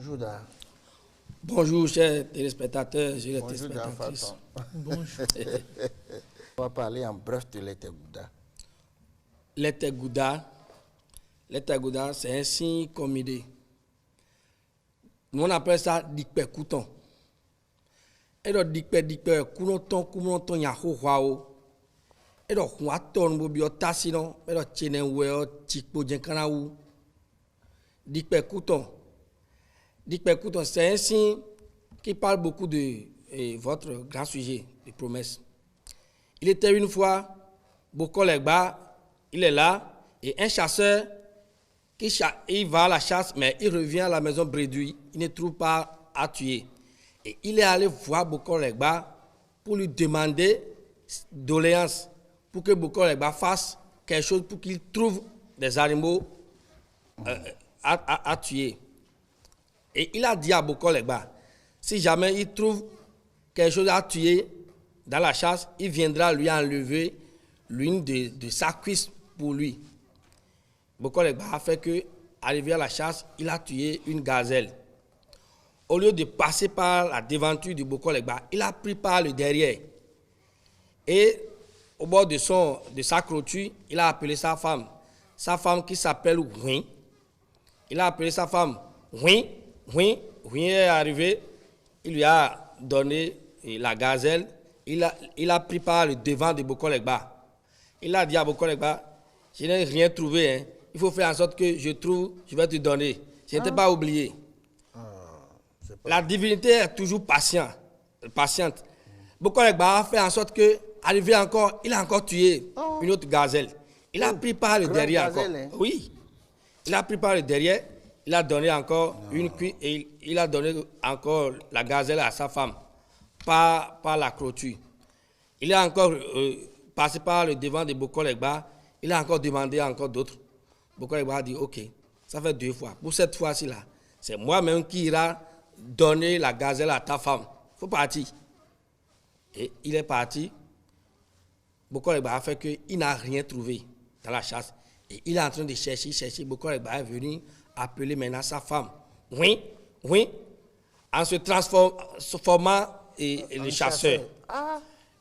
Bonjour, Da. Bonjour, chers téléspectateurs et les Bonjour, téléspectatrices. Bonjour. On va parler en bref de l'Etegouda. L'Etegouda, c'est un signe comédie. Nous on appelle ça dikpe couton. Et donc dikpe couton ya ho. Et donc on attend nous bio tassino. Et donc tiene weo tikpo jenkana ou. Dikpe couton, c'est un signe qui parle beaucoup de votre grand sujet, de promesses. Il était une fois, Bokolegba, il est là, et un chasseur, il va à la chasse, mais il revient à la maison bredouille, il ne trouve pas à tuer. Et il est allé voir Bokolegba pour lui demander doléance, pour que Bokolegba fasse quelque chose, pour qu'il trouve des animaux à tuer. Et il a dit à Bokolegba, si jamais il trouve quelque chose à tuer dans la chasse, il viendra lui enlever l'une de sa cuisse pour lui. Bokolegba a fait que, arrivé à la chasse, il a tué une gazelle. Au lieu de passer par la devanture de Bokolegba, il a pris par le derrière. Et au bord de sa clôture, il a appelé sa femme qui s'appelle Ouin. Il a appelé sa femme Ouin est arrivé, il lui a donné la gazelle, il a pris par le devant de Bokolegba. Il a dit à Bokolegba, je n'ai rien trouvé, hein. Il faut faire en sorte que je trouve, je vais te donner. Je n'étais pas oublié. La divinité est toujours patiente. Bokolegba a fait en sorte que, arrivé encore, il a encore tué une autre gazelle. Il a pris par le derrière encore. Hein? Oui. Il a pris par le derrière, il a donné encore une cuisse et il a donné encore la gazelle à sa femme par la clôture. Il a encore passé par le devant de Bokolegba, il a encore demandé encore d'autres. Bokolegba a dit ok, ça fait 2 fois. Pour cette fois-ci là, c'est moi-même qui ira donner la gazelle à ta femme. Il faut partir. Et il est parti. Bokolegba a fait qu'il n'a rien trouvé dans la chasse. Et il est en train de chercher. Bokolegba est venu appeler maintenant sa femme. Oui, en se transformant le chasseur.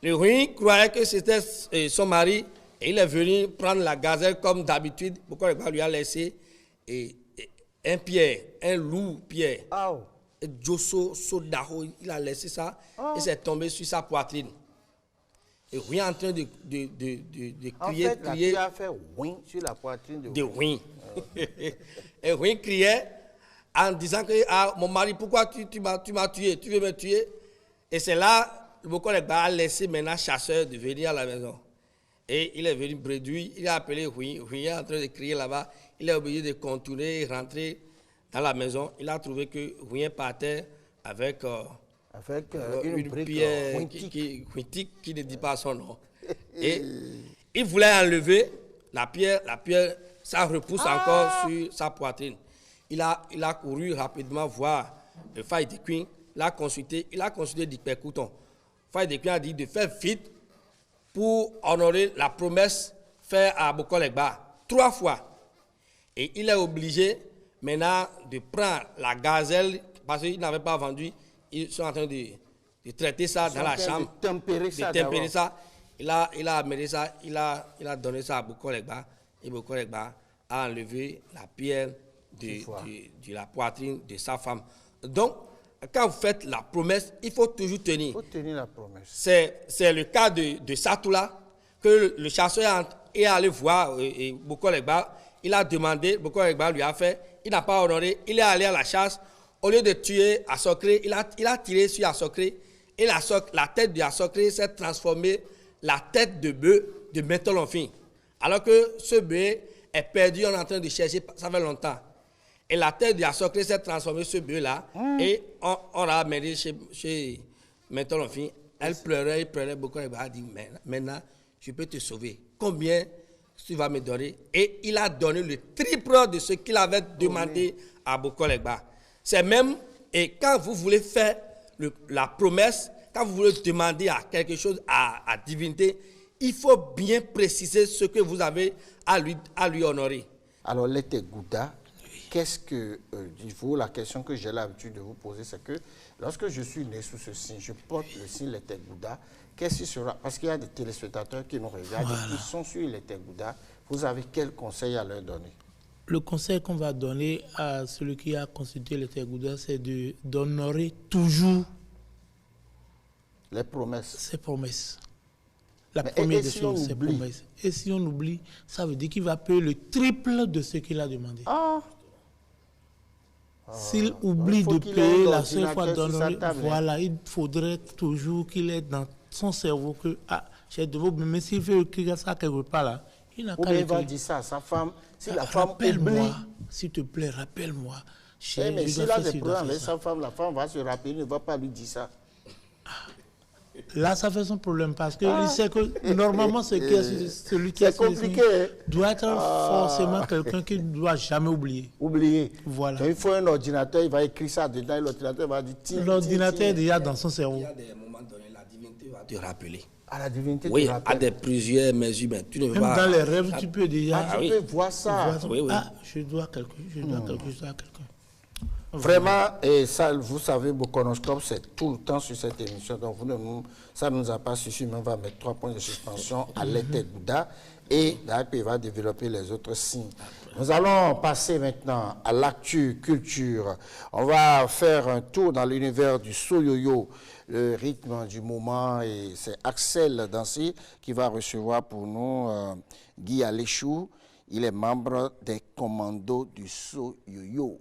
Le oui croyait que c'était son mari et il est venu prendre la gazelle comme d'habitude. Bokolegba lui a laissé un loup pierre. Et Josso Sodaho, il a laissé ça et c'est tombé sur sa poitrine. Et oui en train de crier. En fait, tu as fait oui sur la poitrine de oui. Et oui criait en disant que mon mari, pourquoi tu m'as tué, tu veux me tuer? Et c'est là, le Bokolegba a laissé maintenant chasseur de venir à la maison. Et il est venu bredouille, il a appelé oui est en train de crier là-bas. Il est obligé de contourner, rentrer dans la maison. Il a trouvé que oui partait avec une pierre qui ne dit pas son nom. Et il voulait enlever la pierre, ça repousse encore sur sa poitrine. Il a couru rapidement voir le Faye de Queen, il a consulté Dikpe Couton. Faye de Queen a dit de faire vite pour honorer la promesse faite à Bokolegba 3 fois. Et il est obligé maintenant de prendre la gazelle parce qu'il n'avait pas vendu. Ils sont en train de traiter ça dans la chambre, de tempérer ça. Il a amené ça, il a donné ça à Bokolegba et Bokolegba a enlevé la pierre de la poitrine de sa femme. Donc, quand vous faites la promesse, il faut toujours tenir. Il faut tenir la promesse. C'est le cas de Satoula, que le chasseur est allé voir Bokolegba. Il a demandé, Bokolegba lui a fait, il n'a pas honoré, il est allé à la chasse. Au lieu de tuer Assocré, il a tiré sur Assocré et la tête de Assocré s'est transformée la tête de bœuf de Mentolonfin. Alors que ce bœuf est perdu, on est en train de chercher, ça fait longtemps. Et la tête de Assocré s'est transformée, ce bœuf-là, et on l'a amené chez Mentolonfin. Elle pleurait beaucoup. Elle a dit, maintenant, je peux te sauver. Combien tu vas me donner? Et il a donné le triple de ce qu'il avait demandé à Bokolegba. C'est même, et quand vous voulez faire la promesse, quand vous voulez demander à quelque chose, à divinité, il faut bien préciser ce que vous avez à lui honorer. Alors, l'Etegouda, qu'est-ce que, dites-vous, la question que j'ai l'habitude de vous poser, c'est que lorsque je suis né sous ce signe, je porte le signe l'Éther Bouddha, qu'est-ce qui sera, parce qu'il y a des téléspectateurs qui nous regardent, et qui sont sur l'Éther Bouddha, vous avez quel conseil à leur donner? Le conseil qu'on va donner à celui qui a constitué l'Éther Bouddha, c'est d'honorer toujours les promesses. ses promesses. La Mais première et des si choses, on c'est oublie? promesses. Et si on oublie, ça veut dire qu'il va payer le triple de ce qu'il a demandé. Ah, S'il oublie faut de qu'il ait payer un la seule fois ordinateur sur sa d'honorer, table, hein. voilà, il faudrait toujours qu'il ait dans son cerveau que, j'ai de vous, mais s'il fait écrire ça quelque part là, il n'a ou qu'à bien il va l'écrire. dire ça à sa femme. Si la femme oublie, Rappelle-moi, s'il te plaît, rappelle-moi. eh, mais Je s'il dois a faire des ci, je dois problèmes faire avec ça. sa femme, la femme va se rappeler, il ne va pas lui dire ça. Là, ça fait son problème parce qu'il sait que normalement, celui qui a C'est compliqué, hein. doit être forcément quelqu'un qui ne doit jamais oublier. Oubliez. Voilà. Donc, il faut un ordinateur, il va écrire ça dedans, et l'ordinateur va dire tiens, L'ordinateur est tiens. déjà dans son cerveau. Il y a des moments donnés, la divinité va te rappeler. À la divinité, Oui, te à rappelle. des plusieurs mesures, mais tu ne Même vas dans les rêves, tu peux déjà Tu oui. peux voir ça. voir, oui, oui. je dois quelque chose, je dois quelque chose à quelqu'un. Vraiment, et ça, vous savez, Bokonoscope, c'est tout le temps sur cette émission. Donc, ça ne nous a pas suffi, mais on va mettre 3 points de suspension à l'Éther Bouddha. Et là, il va développer les autres signes. Nous allons passer maintenant à l'actu culture. On va faire un tour dans l'univers du Soyoyo, le rythme du moment. Et c'est Axel Dancy qui va recevoir pour nous Guy Aléchou. Il est membre des commandos du Soyoyo.